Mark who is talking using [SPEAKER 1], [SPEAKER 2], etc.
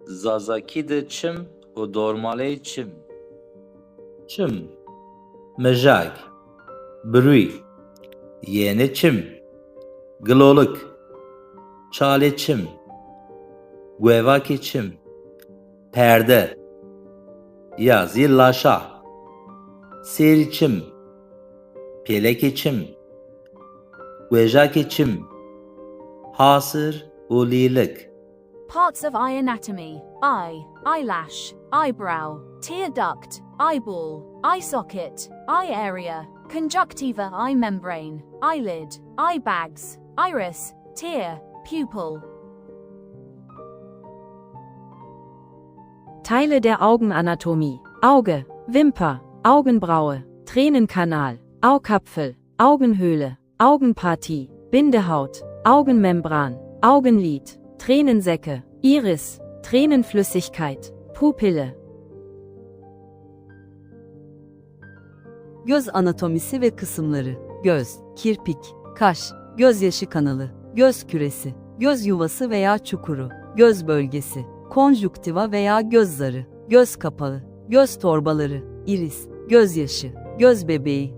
[SPEAKER 1] Zazakî de çim û dormaleyê çim. Çim, mijak, birûy, yênê çim, gilolik, çalê çim, gwêvakê çim, perde, ya zî laşa, sêrî çim, pêlekê çim, wêjakê çim, hasir û lîlik.
[SPEAKER 2] Parts of eye anatomy: eye, eyelash, eyebrow, tear duct, eyeball, eye socket, eye area, conjunctiva, eye membrane, eyelid, eye bags, iris, tear, pupil.
[SPEAKER 3] Teile der Augenanatomie: Auge, Wimper, Augenbraue, Tränenkanal, Augapfel, Augenhöhle, Augenpartie, Bindehaut, Augenmembran, Augenlid, Tränensäcke, Iris, Tränenflüssigkeit, Pupille.
[SPEAKER 4] Göz anatomisi ve kısımları: göz, kirpik, kaş, gözyaşı kanalı, göz küresi, göz yuvası veya çukuru, göz bölgesi, konjüktiva veya göz zarı, göz kapağı, göz torbaları, iris, gözyaşı, göz bebeği,